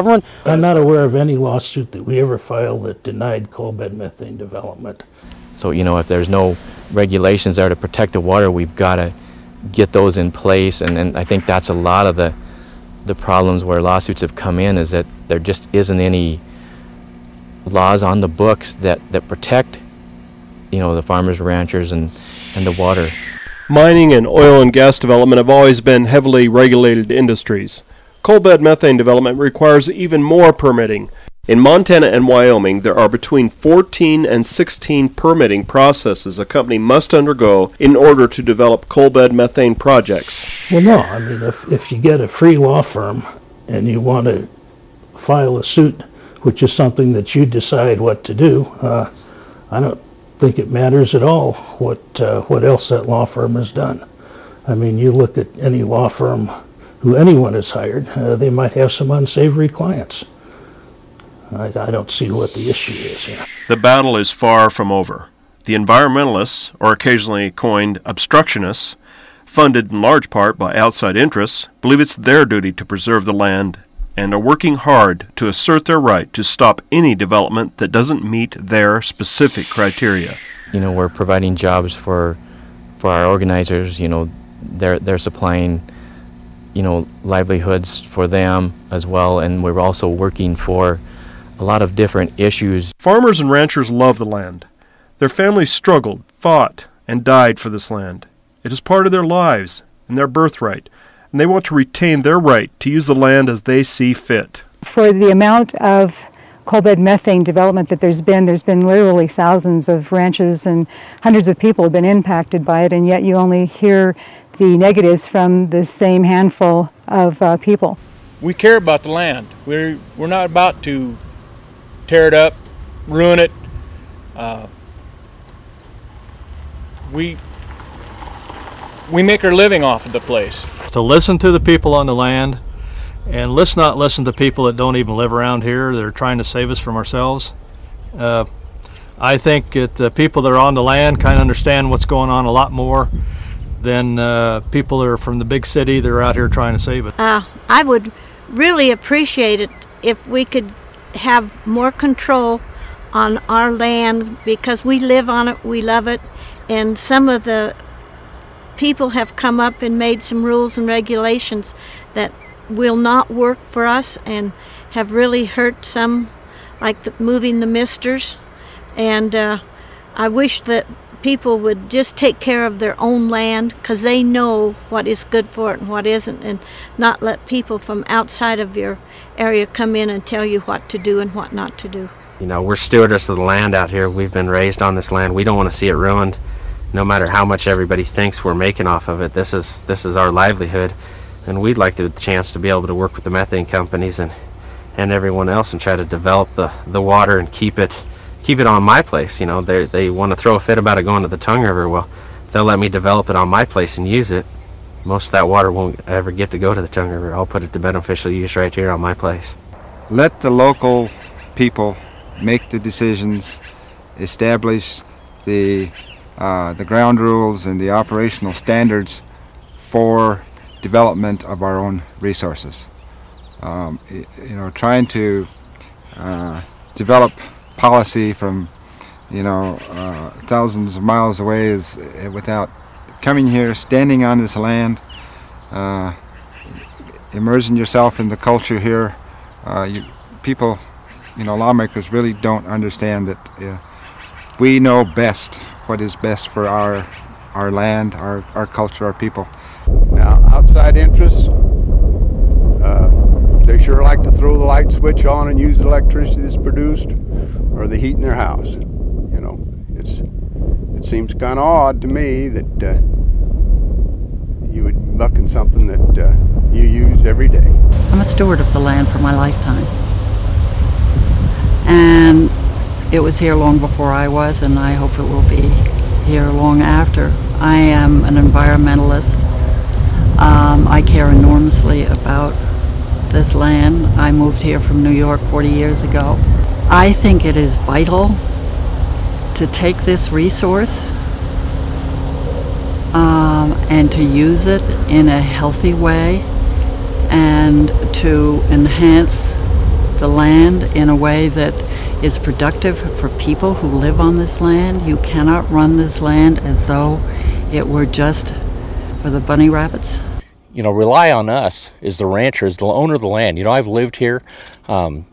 Government? I'm not aware of any lawsuit that we ever filed that denied coal bed methane development. So, you know, if there's no regulations there to protect the water, we've got to get those in place, and I think that's a lot of the problems where lawsuits have come in, is that there just isn't any laws on the books that protect, you know, the farmers, ranchers, and the water. Mining and oil and gas development have always been heavily regulated industries. Coal bed methane development requires even more permitting. In Montana and Wyoming, there are between 14 and 16 permitting processes a company must undergo in order to develop coal bed methane projects. Well, no, I mean, if you get a free law firm and you want to file a suit, which is something that you decide what to do, I don't think it matters at all what else that law firm has done. I mean, you look at any law firm who anyone has hired, they might have some unsavory clients. I don't see what the issue is here. The battle is far from over. The environmentalists, or occasionally coined obstructionists, funded in large part by outside interests, believe it's their duty to preserve the land and are working hard to assert their right to stop any development that doesn't meet their specific criteria. You know, we're providing jobs for our organizers. You know, they're supplying, you know, livelihoods for them as well, and we're also working for a lot of different issues. Farmers and ranchers love the land. Their families struggled, fought, and died for this land. It is part of their lives and their birthright, and they want to retain their right to use the land as they see fit. For the amount of coal bed methane development that there's been literally thousands of ranches and hundreds of people have been impacted by it, and yet you only hear the negatives from the same handful of people. We care about the land. We're not about to tear it up, ruin it. We make our living off of the place. To listen to the people on the land, and let's not listen to people that don't even live around here. They're trying to save us from ourselves. I think that the people that are on the land kind of understand what's going on a lot more than people that are from the big city that are out here trying to save it. I would really appreciate it if we could have more control on our land, because we live on it, we love it, and some of the people have come up and made some rules and regulations that will not work for us and have really hurt some, like moving the misters. And I wish that people would just take care of their own land, because they know what is good for it and what isn't, and not let people from outside of your area come in and tell you what to do and what not to do. You know, we're stewardess of the land out here. We've been raised on this land. We don't want to see it ruined, no matter how much everybody thinks we're making off of it. This is our livelihood, and we'd like the chance to be able to work with the methane companies and everyone else and try to develop the water and keep it on my place. You know, they want to throw a fit about it going to the Tongue River. Well, they'll let me develop it on my place and use it. Most of that water won't ever get to go to the Tongue River. I'll put it to beneficial use right here on my place. Let the local people make the decisions, establish the ground rules and the operational standards for development of our own resources. You know, trying to develop policy from, you know, thousands of miles away is without coming here, standing on this land, immersing yourself in the culture here. People, you know, lawmakers really don't understand that we know best what is best for our land, our culture, our people. Now, outside interests, they sure like to throw the light switch on and use the electricity that's produced, or the heat in their house. You know, it seems kind of odd to me that you would buck in something that you use every day. I'm a steward of the land for my lifetime, and it was here long before I was, and I hope it will be here long after. I am an environmentalist. I care enormously about this land. I moved here from New York 40 years ago. I think it is vital to take this resource and to use it in a healthy way and to enhance the land in a way that is productive for people who live on this land. You cannot run this land as though it were just for the bunny rabbits. You know, rely on us as the ranchers, the owner of the land. You know, I've lived here. I've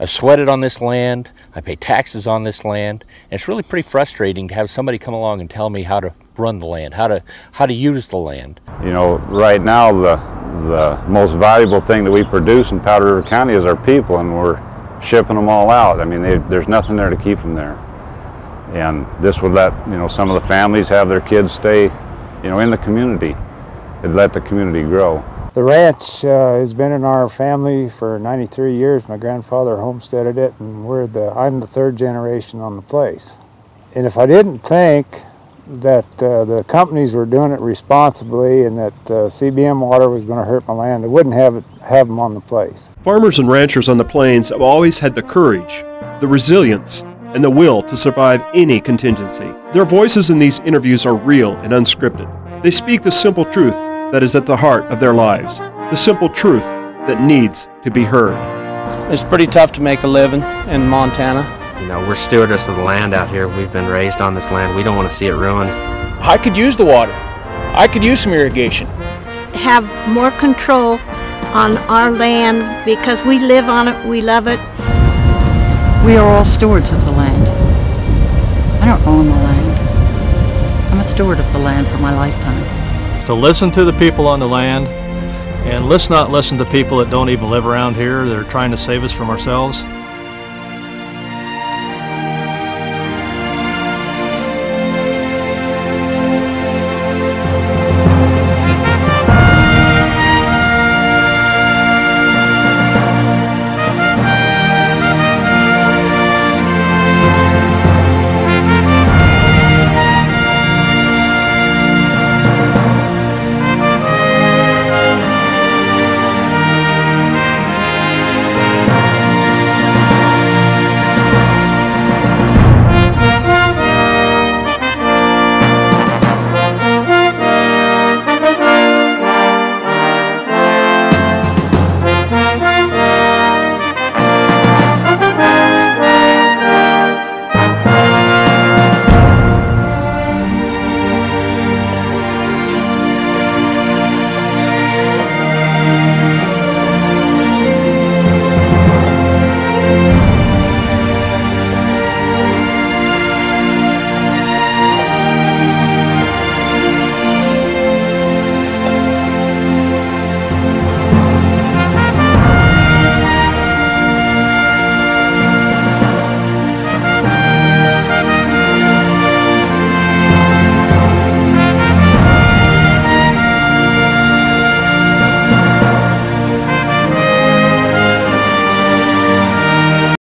sweated on this land. I pay taxes on this land. And it's really pretty frustrating to have somebody come along and tell me how to run the land, how to use the land. You know, right now the most valuable thing that we produce in Powder River County is our people, and we're shipping them all out. I mean, there's nothing there to keep them there. And this would let, you know, some of the families have their kids stay, you know, in the community. It'd let the community grow. The ranch has been in our family for 93 years. My grandfather homesteaded it, and I'm the third generation on the place. And if I didn't think that the companies were doing it responsibly and that CBM water was going to hurt my land, I wouldn't have them on the place. Farmers and ranchers on the plains have always had the courage, the resilience, and the will to survive any contingency. Their voices in these interviews are real and unscripted. They speak the simple truth that is at the heart of their lives, the simple truth that needs to be heard. It's pretty tough to make a living in Montana. You know, we're stewardess of the land out here. We've been raised on this land. We don't want to see it ruined. I could use the water. I could use some irrigation. Have more control on our land because we live on it, we love it. We are all stewards of the land. I don't own the land. I'm a steward of the land for my lifetime. To listen to the people on the land, and let's not listen to people that don't even live around here that are trying to save us from ourselves.